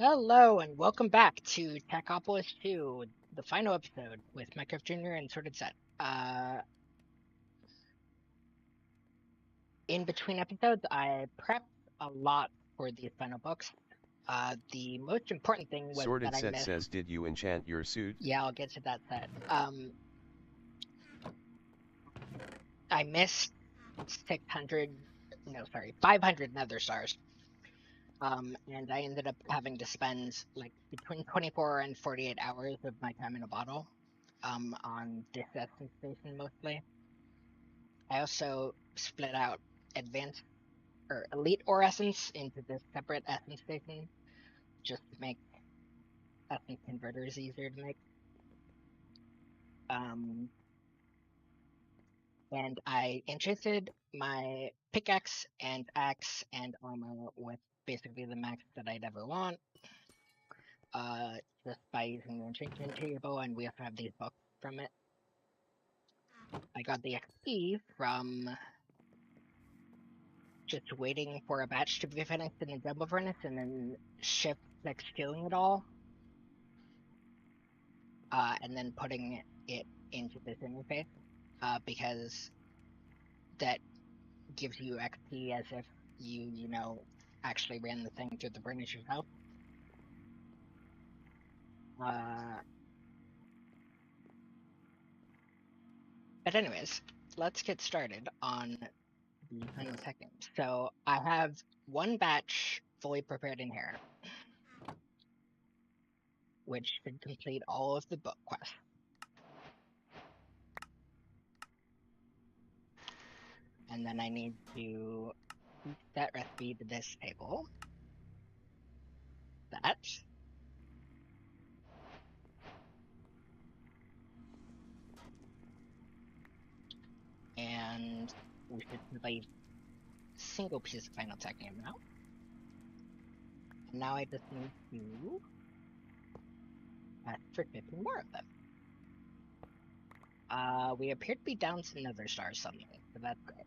Hello and welcome back to Techopolis 2, the final episode with Minecraft Jr. and Sorted Set. In between episodes, I prepped a lot for these final books. The most important thing was that Sorted I Set missed. says, did you enchant your suit? Yeah, I'll get to that set. I missed 600, no, sorry, 500 nether stars. And I ended up having to spend like between 24 and 48 hours of my time in a bottle. On this essence station mostly. I also split out advanced or elite ore essence into this separate essence station just to make essence converters easier to make. Um, and I enchanted my pickaxe and axe and armor with basically the max that I'd ever want. Uh, just by using the enchantment table, and we also have these books from it. I got the XP from just waiting for a batch to be finished in the double furnace and then shift like stealing it all, and then putting it into this interface, because that gives you XP as if you actually ran the thing through the furnace yourself. Uh, but anyways, let's get started on the final second. So I have one batch fully prepared in here, which should complete all of the book quests. And then I need to set recipe to this table. That. And we should complete a single piece of final titanium now. And now I just need to ask for 50 more of them. We appear to be down some nether stars suddenly, so that's great.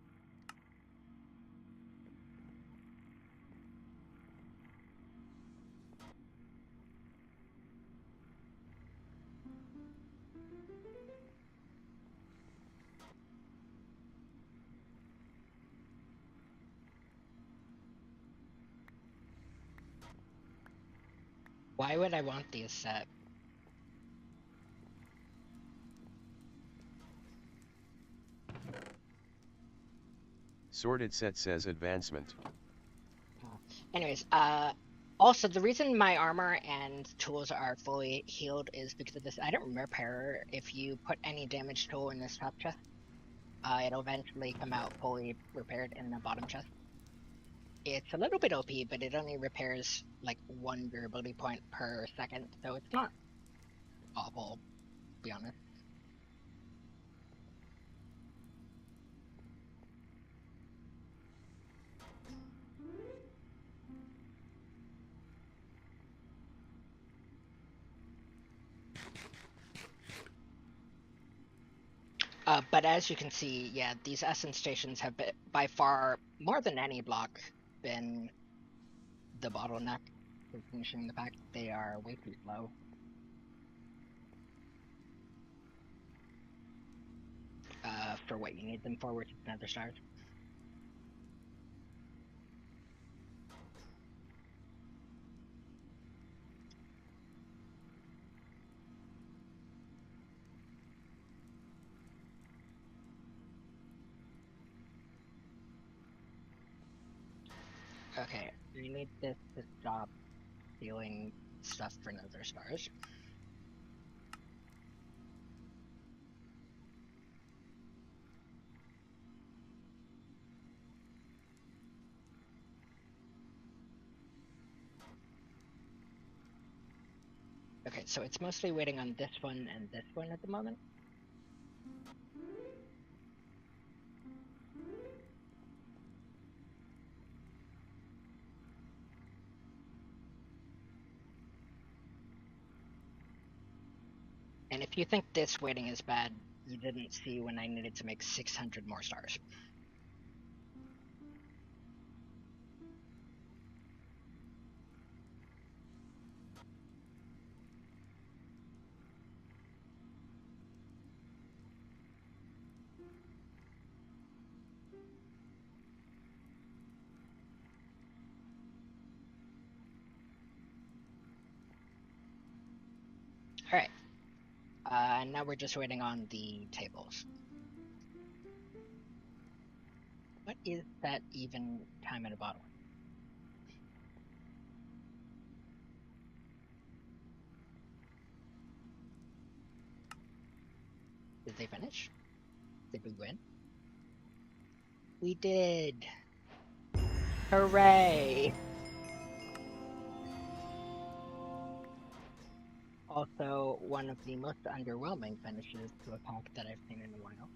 Why would I want these set? Sorted Set says advancement. Anyways, also the reason my armor and tools are fully healed is because of this item repair. If you put any damage tool in this top chest, it'll eventually come out fully repaired in the bottom chest. It's a little bit OP, but it only repairs like one durability point per second, so it's not awful, to be honest. But as you can see, yeah, these essence stations have been, by far, more than any block, been the bottleneck for finishing the pack. They are way too slow. For what you need them for, which is nether stars. Okay, we need this to stop stealing stuff for nether stars. Okay, so it's mostly waiting on this one and this one at the moment. And if you think this waiting is bad, you didn't see when I needed to make 600 more stars. Alright. Now we're just waiting on the tables. What is that even time in a bottle? Did they finish? Did we win? We did! Hooray! Also, one of the most underwhelming finishes to a pack that I've seen in a while.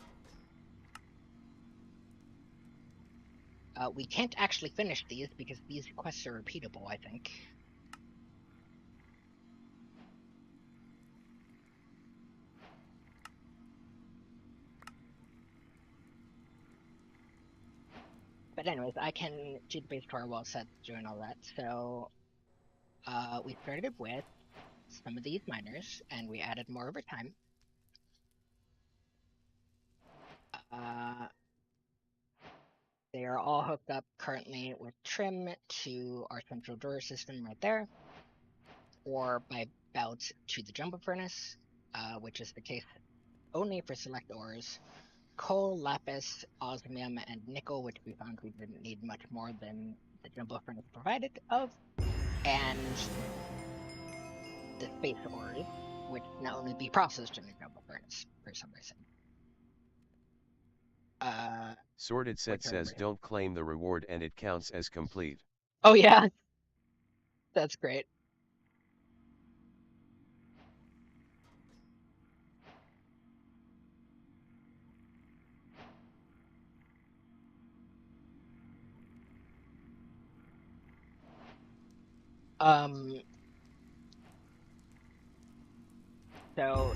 We can't actually finish these because these quests are repeatable, I think. But anyways, I can do the base tour while Seth's doing all that. So, we started with some of these miners, and we added more over time. They are all hooked up currently with trim to our central drawer system right there, or by belt to the jumbo furnace, which is the case only for select ores. Coal, lapis, osmium, and nickel, which we found we didn't need much more than the jumbo furnace provided of, and the space ores, which can only be processed in the jumbo furnace for some reason. Sorted set says don't claim the reward and it counts as complete. Oh yeah, that's great. So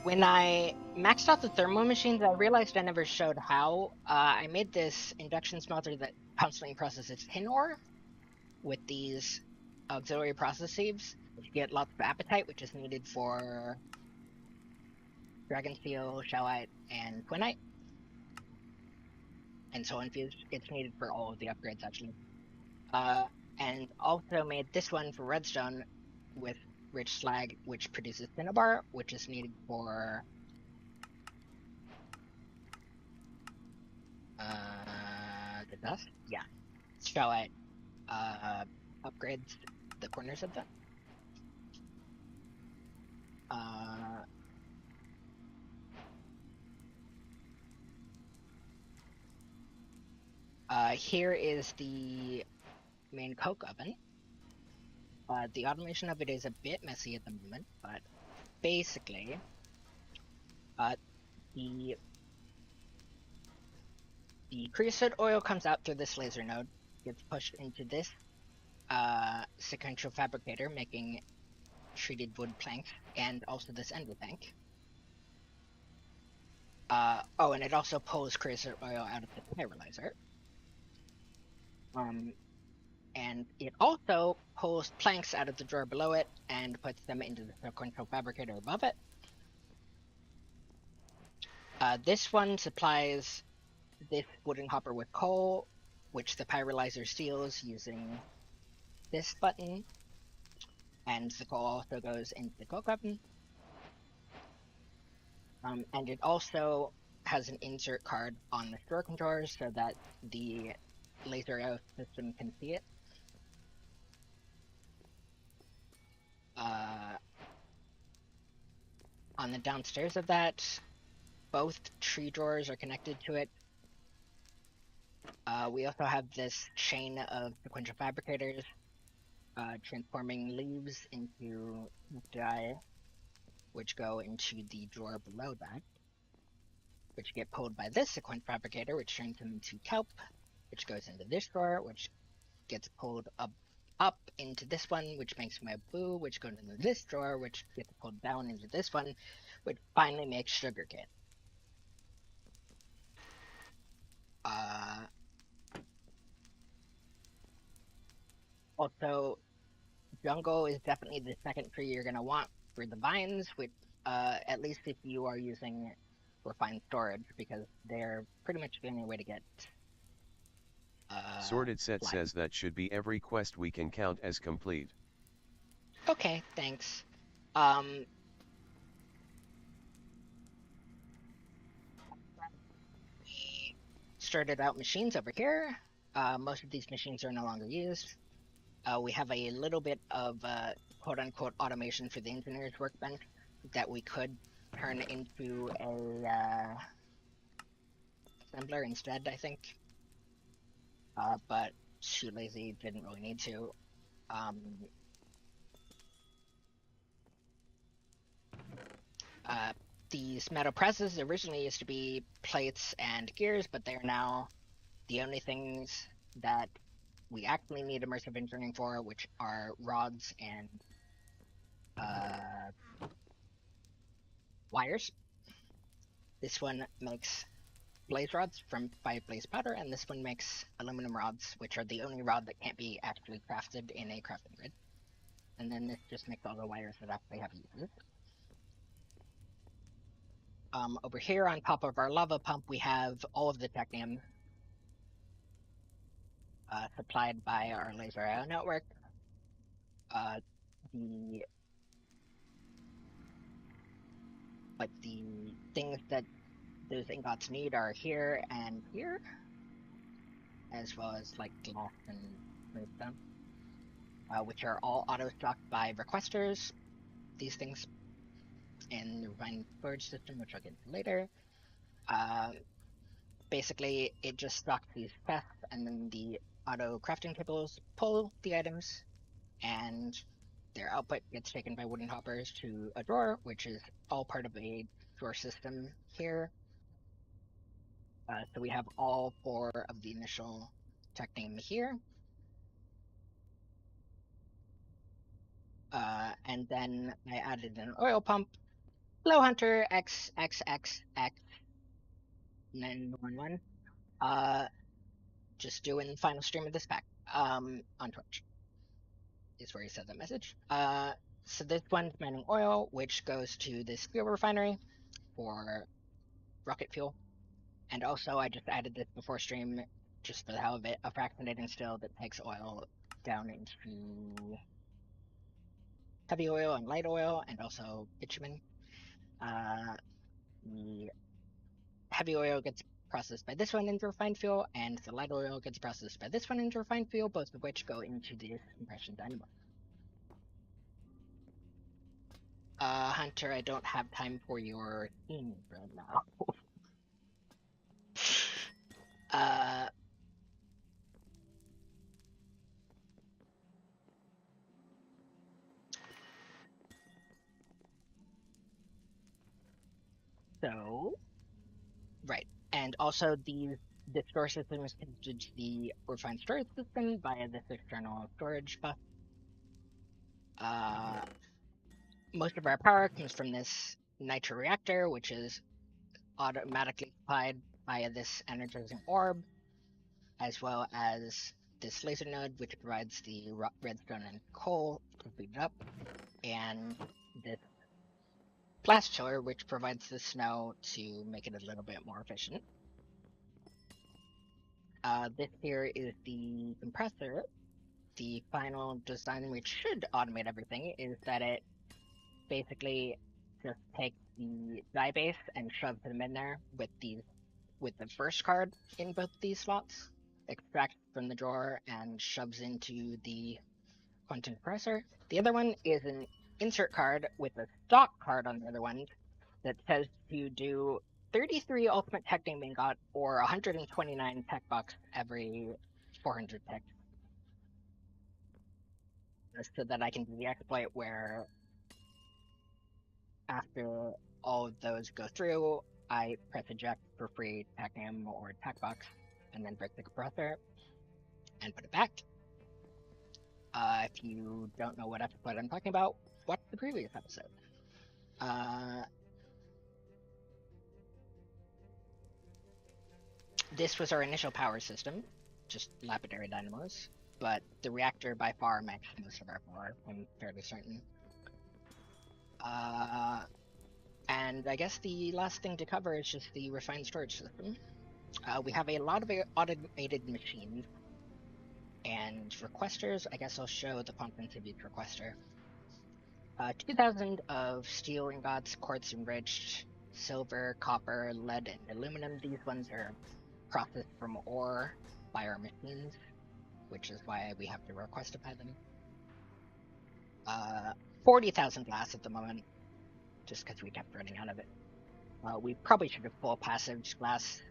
when I maxed out the thermo machines, I realized I never showed how. I made this induction smelter that constantly processes tin ore with these auxiliary process sieves, which get lots of apatite, which is needed for dragon steel, shellite, and twinite. And so infused, it's needed for all of the upgrades actually. And also made this one for redstone with rich slag, which produces cinnabar, which is needed for the dust. Yeah, shellite upgrades the corners of them. Here is the main coke oven. The automation of it is a bit messy at the moment, but basically, the creosote oil comes out through this laser node, gets pushed into this sequential fabricator, making treated wood planks, and also this ender tank. Oh, and it also pulls creosote oil out of the pyrolyzer. And it also pulls planks out of the drawer below it and puts them into the sequential fabricator above it. This one supplies this wooden hopper with coal, which the pyrolyzer seals using this button, and the coal also goes into the coke oven. And it also has an insert card on the store controllers so that the laser out system can see it. On the downstairs of that, both tree drawers are connected to it. We also have this chain of sequential fabricators, transforming leaves into dye, which go into the drawer below that, which get pulled by this sequential fabricator, which turns them into kelp, which goes into this drawer, which gets pulled up into this one, which makes my boo, which goes into this drawer, which gets pulled down into this one, which finally makes sugarcane. Also, jungle is definitely the second tree you're going to want for the vines, which, at least if you are using refined storage, because they're pretty much the only way to get Sorted set says that should be every quest we can count as complete. Okay, thanks. Um, we started out machines over here. Most of these machines are no longer used. We have a little bit of quote unquote automation for the engineer's workbench that we could turn into a assembler instead, I think. But shoelazy didn't really need to. Um, uh, these metal presses originally used to be plates and gears, but they are now the only things that we actually need immersive engineering for, which are rods and uh, wires. This one makes blaze rods from 5 blaze powder, and this one makes aluminum rods, which are the only rod that can't be actually crafted in a crafting grid. And then this just makes all the wires that actually have uses. Over here on top of our lava pump, we have all of the technium supplied by our laser IO network. Uh, the the things that those ingots need are here and here, as well as like glass and redstone, which are all auto stocked by requesters. These things in the refined storage system, which I'll get into later. Uh, Basically, it just stocks these chests, and then the auto crafting tables pull the items, and their output gets taken by wooden hoppers to a drawer, which is all part of a drawer system here. So we have all 4 of the initial technium here. And then I added an oil pump, Flow Hunter XXXX911. Just doing final stream of this pack on Twitch is where he said that message. So this one's mining oil, which goes to this fuel refinery for rocket fuel. And also, I just added this before stream, just for the hell of it, a fractionating still that takes oil down into heavy oil and light oil, and also bitumen. The heavy oil gets processed by this one into refined fuel, and the light oil gets processed by this one into refined fuel, both of which go into the compression dynamo. Hunter, I don't have time for your theme right now. uh, so, right. And also, the store system is connected to the refined storage system via this external storage bus. Uh, Most of our power comes from this nitro reactor, which is automatically supplied via this energizing orb, as well as this laser node, which provides the redstone and coal to speed it up, and this blast chiller, which provides the snow to make it a little bit more efficient. This here is the compressor. The final design, which should automate everything, is that it basically just takes the die base and shoves them in there with the first card in both these slots, extracts from the drawer and shoves into the quantum compressor. The other one is an insert card with a stock card on the other one that says to do 33 ultimate tech name ingot or 129 tech bucks every 400 tech, so that I can do the exploit where after all of those go through, I press eject for free technium or tech box, and then break the compressor and put it back. If you don't know what episode I'm talking about, watch the previous episode. This was our initial power system, just lapidary dynamos, but the reactor by far makes most of our power, I'm fairly certain. And I guess the last thing to cover is just the refined storage system. We have a lot of automated machines and requesters. I guess I'll show the functions of each requester. 2,000 of steel ingots, quartz enriched, silver, copper, lead, and aluminum. These ones are processed from ore by our machines, which is why we have to request to buy them. 40,000 glass at the moment, just because we kept running out of it. We probably should have full passage glass,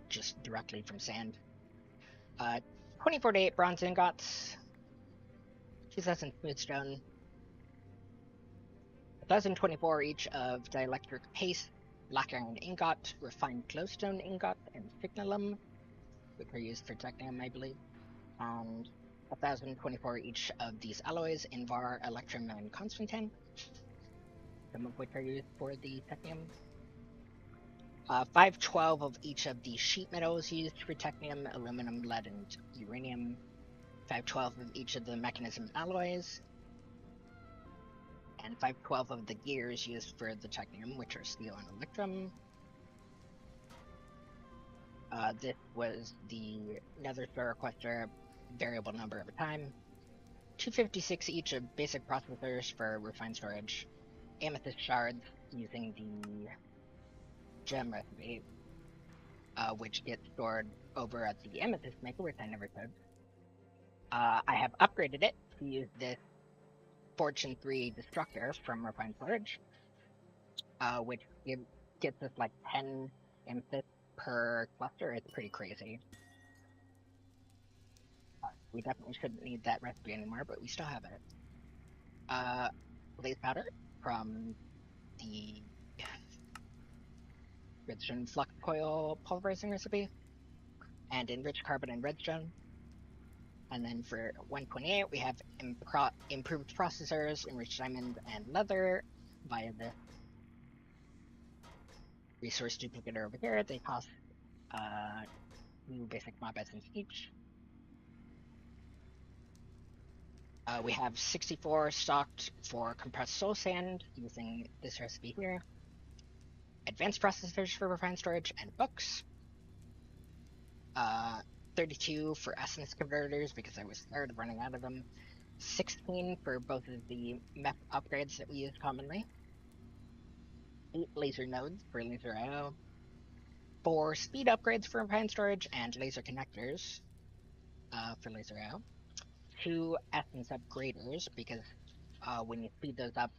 just directly from sand. 2048 bronze ingots, 2,000 smooth stone, 1,024 each of dielectric paste, black iron ingot, refined glowstone ingot, and signalum, which are used for technium, I believe. And 1,024 each of these alloys, Invar, Electrum, and Constantine, some of which are used for the technium. 512 of each of the sheet metals used for technium, aluminum, lead, and uranium. 512 of each of the mechanism alloys. And 512 of the gears used for the technium, which are steel and electrum. This was the nether star requester variable number of a time. 256 each of basic processors for refined storage. Amethyst shards using the gem recipe, which gets stored over at the amethyst maker, which I never could. I have upgraded it to use this Fortune 3 destructor from refined storage, which gets us like 10 amethyst per cluster. It's pretty crazy. We definitely shouldn't need that recipe anymore, but we still have it. Blaze powder from the redstone flux coil pulverizing recipe, and enriched carbon and redstone. And then for 128, we have improved processors, enriched diamond and leather via the resource duplicator over here. They cost 2 basic mob essence each. We have 64 stocked for compressed soul sand using this recipe here. Advanced processors for refined storage and books. 32 for essence converters because I was tired of running out of them. 16 for both of the map upgrades that we use commonly. 8 laser nodes for laser IO. 4 speed upgrades for refined storage and laser connectors for laser IO. 2 essence upgraders because when you speed those up,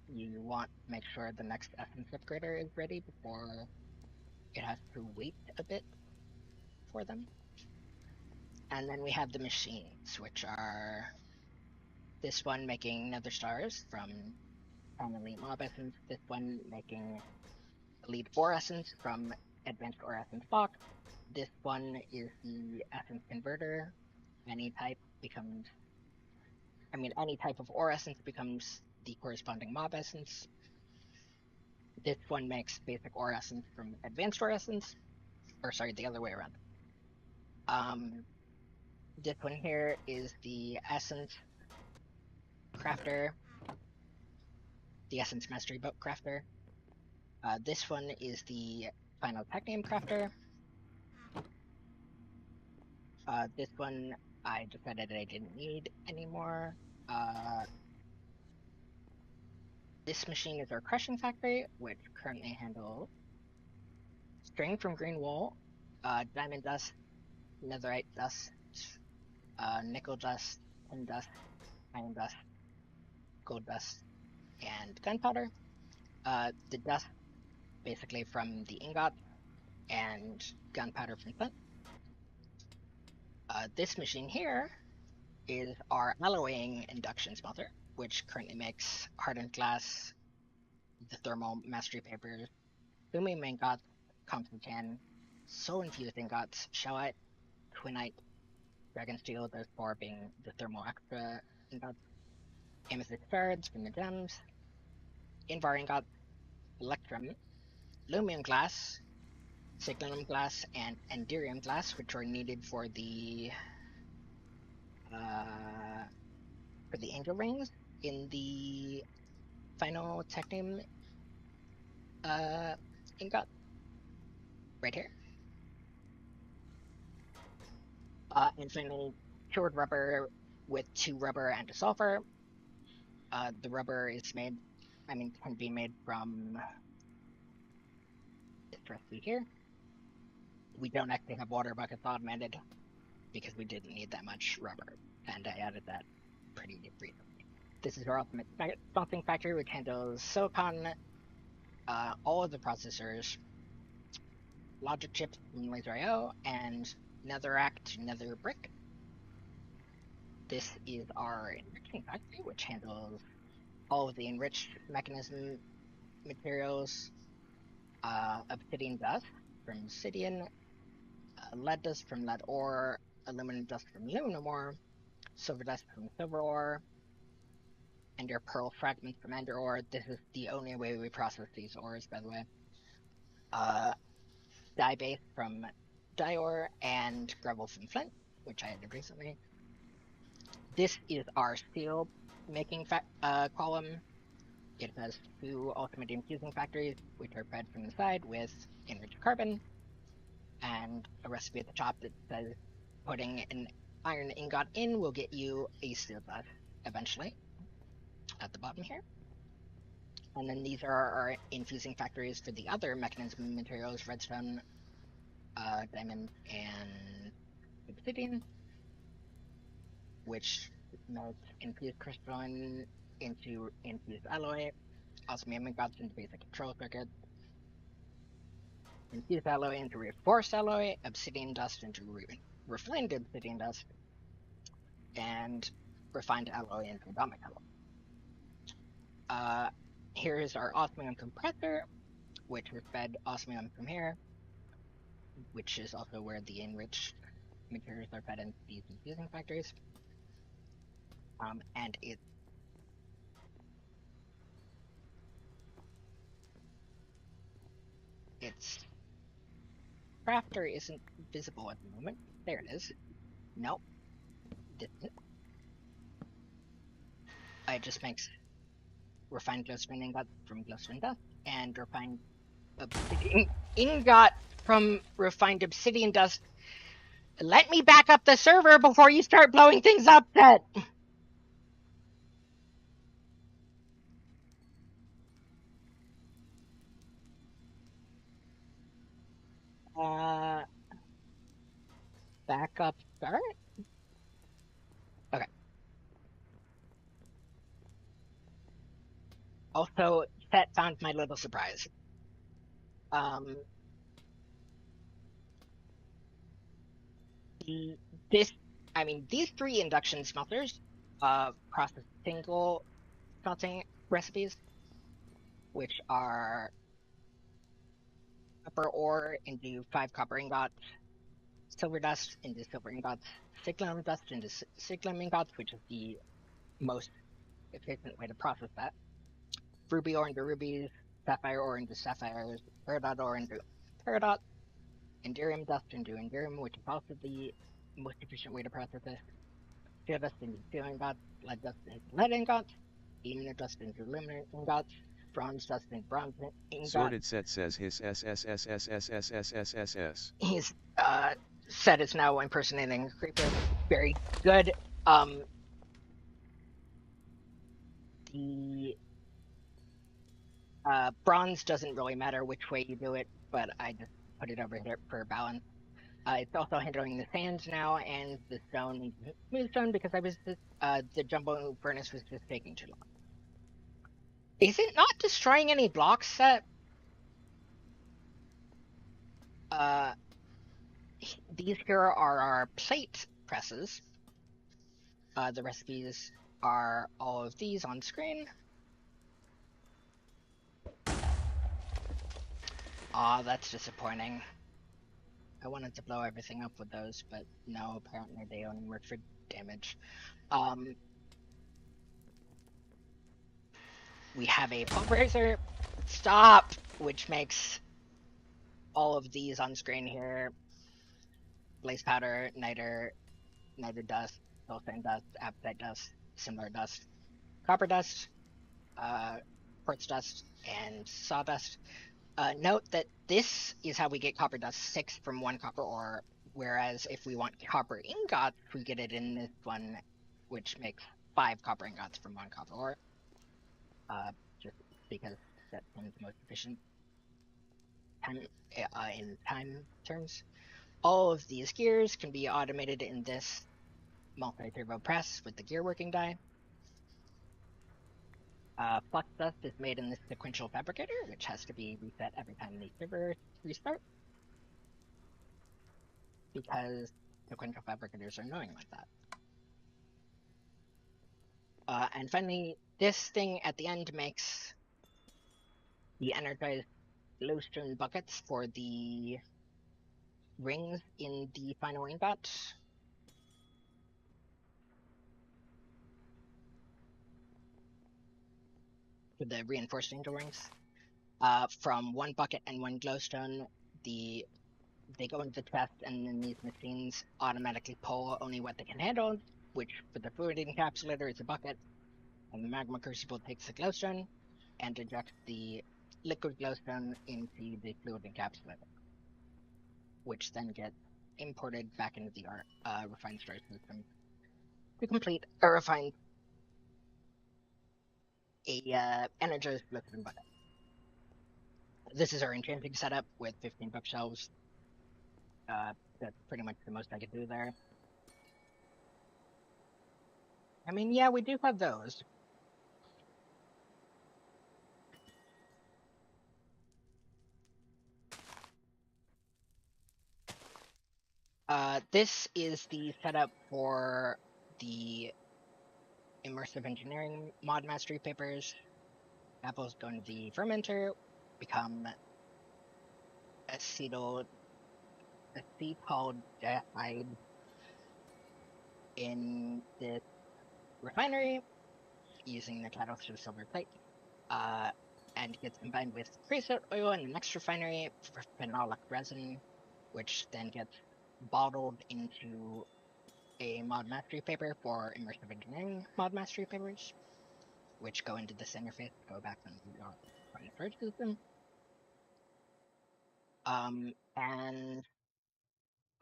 you want to make sure the next essence upgrader is ready before it has to wait a bit for them. And then we have the machines, which are this one making nether stars from an elite mob essence, this one making elite ore essence from advanced ore essence block. This one is the essence converter. Any type of ore essence becomes the corresponding mob essence. This one makes basic ore essence from advanced ore essence, or sorry, the other way around. This one here is the essence crafter, the essence mastery boat crafter. This one is the final technium crafter. This one I decided I didn't need anymore. This machine is our crushing factory, which currently handles string from green wool, diamond dust, netherite dust, nickel dust, tin dust, iron dust, gold dust, and gunpowder. The dust basically from the ingot and gunpowder from flint. This machine here is our alloying induction smelter, which currently makes hardened glass, the thermal mastery papers, thumium ingots, Constantine, soul infused ingots, shellite, twinite, dragon steel, those 4 being the thermal extra ingots, amethyst shards from the gems, invar ingot, electrum, lumium glass, signalum glass, and enderium glass, which are needed for the angel rings in the final technium ingot right here. And finally, cured rubber with 2 rubber and a sulfur. The rubber is made, can be made from this recipe here. We don't actually have water buckets automated because we didn't need that much rubber, and I added that pretty recently. This is our ultimate smelting factory, which handles silicon, all of the processors, logic chips from laser I/O, and netherrack to nether brick. This is our enriching factory, which handles all of the enriched mechanism materials, obsidian dust from obsidian, lead dust from lead ore, aluminum dust from aluminum ore, silver dust from silver ore, ender pearl fragments from ender ore. This is the only way we process these ores, by the way. Dye base from dye ore, and gravel from flint, which I added recently. This is our steel making column. It has 2 ultimate infusing factories, which are fed from the side with enriched carbon, and a recipe at the top that says putting an iron ingot in will get you a steel dust eventually, at the bottom here. And then these are our infusing factories for the other mechanism materials, redstone, diamond, and obsidian, which melts infused crystalline into infused alloy, osmium ingots into basic control circuits, infused alloy into reinforced alloy, obsidian dust into refined obsidian dust, and refined alloy into atomic alloy. Here is our osmium compressor, which is fed osmium from here, which is also where the enriched materials are fed into these infusing factories. And its crafter isn't visible at the moment. There it is. Nope. Didn't. It just makes refined glowstone ingot from glowstone dust, and refined obsidian ingot from refined obsidian dust. Let me back up the server before you start blowing things up, Ted! Back up start? Okay. Also, Set found my little surprise. These 3 induction smelters process single smelting recipes, which are copper ore into 5 copper ingots, silver dust into silver ingots, silicon dust into silicon ingots, which is the most efficient way to process that, ruby ore into rubies, sapphire ore into sapphires, peridot ore into peridot, Enderium dust into Enderium, which is also the most efficient way to process this. Steel dust into steel ingots, lead dust into lead ingots, aluminum dust into aluminum ingots, bronze dust into bronze ingots. Sorted Set says his SSSSSSSSSS. His set is now impersonating a creeper. Very good. The bronze doesn't really matter which way you do it, but I just put it over here for balance. It's also handling the sands now, and the stone, smooth stone, because I was the jumbo furnace was just taking too long. Is it not destroying any blocks, Set? These here are our plate presses. The recipes are all of these on screen. Aw, that's disappointing. I wanted to blow everything up with those, but no, apparently they only work for damage. We have a pulverizer. Stop! Which makes all of these on screen here. Blaze powder, niter dust, sulfane dust, apatite dust, similar dust, copper dust, quartz dust, and sawdust. Note that this is how we get copper dust 6 from 1 copper ore, whereas if we want copper ingots, we get it in this one, which makes 5 copper ingots from 1 copper ore. just because that seems the most efficient time in time terms. All of these gears can be automated in this multi-turbo press with the gear working die. Flux dust is made in this sequential fabricator, which has to be reset every time the server restart, because sequential fabricators are annoying like that. And finally, this thing at the end makes the energized glowstone buckets for the rings in the final ingot. For the reinforced angel rings. From one bucket and one glowstone, they go into the chest, and then these machines automatically pull only what they can handle, which for the fluid encapsulator is a bucket, and the magma crucible takes the glowstone and injects the liquid glowstone into the fluid encapsulator, which then gets imported back into the refined storage system to complete a refined energized glowstone bucket. This is our enchanting setup with 15 bookshelves. That's pretty much the most I could do there. I mean, yeah, we do have those. This is the setup for the immersive engineering mod mastery papers. Apples go into the fermenter, become acetaldehyde in the refinery using the catalyst of silver plate, and gets combined with creosote oil in the next refinery for phenolic resin, which then gets bottled into a mod mastery paper for immersive engineering mod mastery papers, which go into this interface, go back on the storage system. And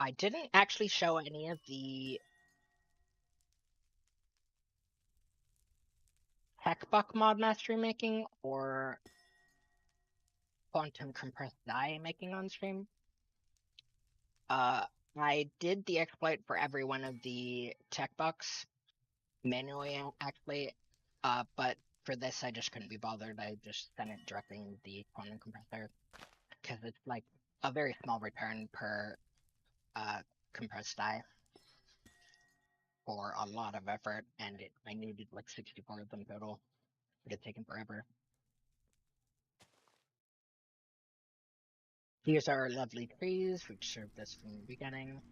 I didn't actually show any of the Techbuck mod mastery making or quantum compressed die making on stream. I did the exploit for every one of the Techbucks manually, actually, but for this I just couldn't be bothered. I just sent it directly in the quantum compressor, because it's like a very small return per compressed die for a lot of effort, and I needed like 64 of them total. It had taken forever. Here's our lovely trees, which served us from the beginning.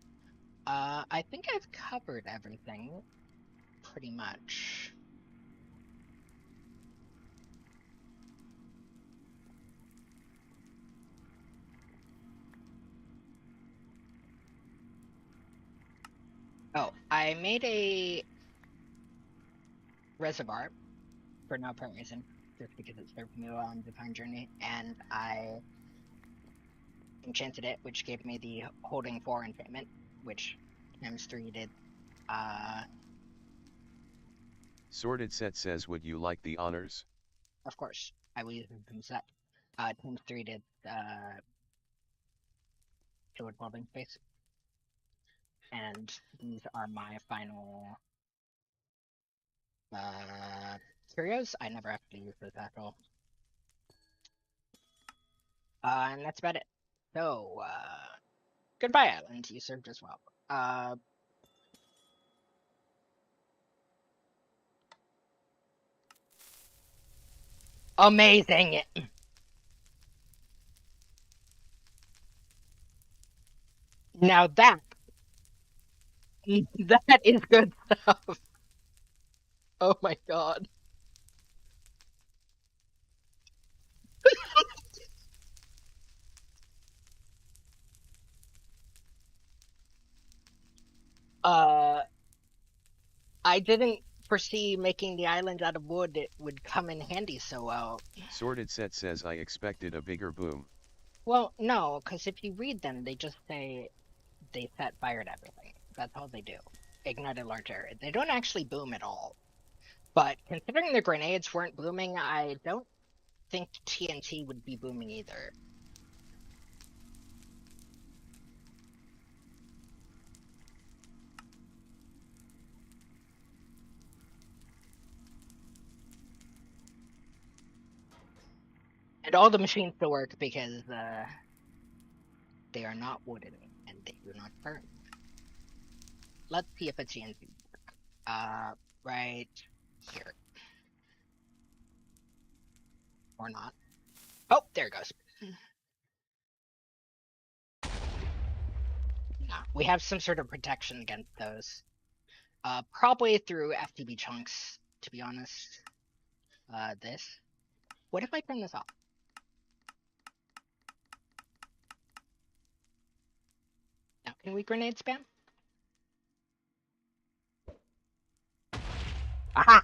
I think I've covered everything, pretty much. Oh, I made a reservoir for no apparent reason, just because it served me well on the Divine Journey, and I enchanted it, which gave me the Holding 4 enchantment, which times 3 did. Sorted Set says, would you like the honors? Of course, I will use them from set. Times 3 did Sword Welding Space. And these are my final curios. I never actually used those at all. And that's about it. So, goodbye, Island. You served as well. Amazing! Now that is good stuff. Oh my god. Uh, I didn't foresee making the island out of wood. It would come in handy so well. Sorted Set says, I expected a bigger boom. Well, no, because if you read them, they just say they set fire to everything. That's all they do. Ignite a large area. They don't actually boom at all. But considering the grenades weren't booming, I don't think TNT would be booming either. And all the machines still work because they are not wooden and they do not burn. Let's see if it's TNT. Right here. Or not. Oh, there it goes. Nah, we have some sort of protection against those. Probably through FTB chunks, to be honest. This. What if I turn this off? Now, can we grenade spam? Aha!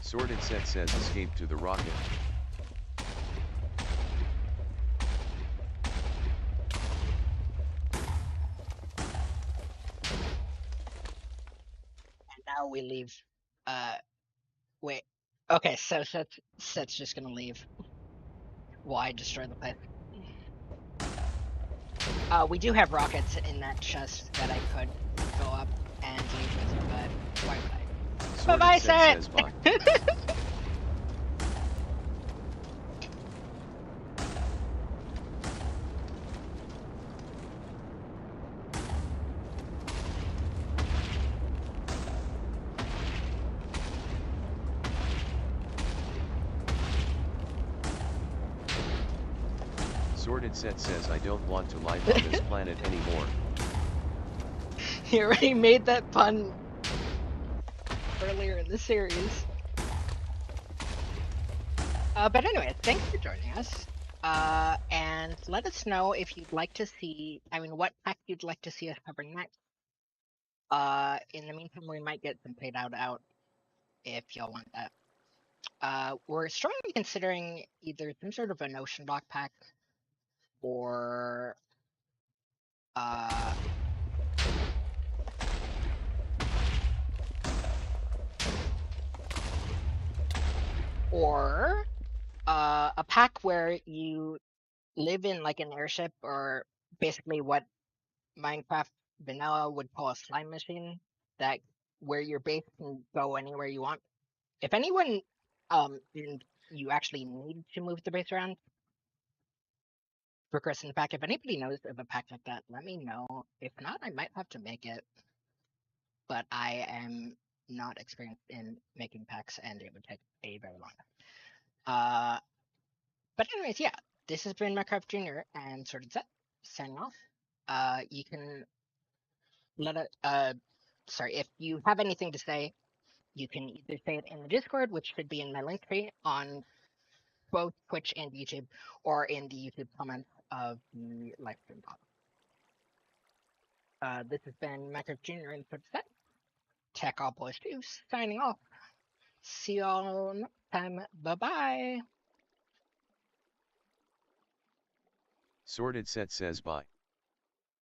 Sorted Set says escape to the rocket. And now we leave. Wait. Okay, so Set's just gonna leave. Why destroy the place? We do have rockets in that chest that I could go up and leave with, but why would I? Sorted Bye-bye, Set Set! says bye. Sorted Set says I don't want to live on this planet anymore. He already made that pun earlier in the series. But anyway, thanks for joining us. And let us know if you'd like to see, what pack you'd like to see us cover next. In the meantime, we might get some paid out if y'all want that. We're strongly considering either some sort of an ocean block pack or uh a pack where you live in like an airship, or basically what Minecraft vanilla would call a slime machine, that where your base can go anywhere you want. If anyone and you actually need to move the base around for Christmas pack, if anybody knows of a pack like that, let me know. If not, I might have to make it. But I am not experienced in making packs and it would take a very long time. But anyways, yeah, this has been Minecraft Junior and Sorted Set signing off. You can let it. Sorry, if you have anything to say, you can either say it in the Discord, which should be in my link tree on both Twitch and YouTube, or in the YouTube comments of the live stream pod. This has been Minecraft Junior and Sorted Set. Techopolis 2 signing off. See y'all next time. Bye bye. Sorted Set says bye.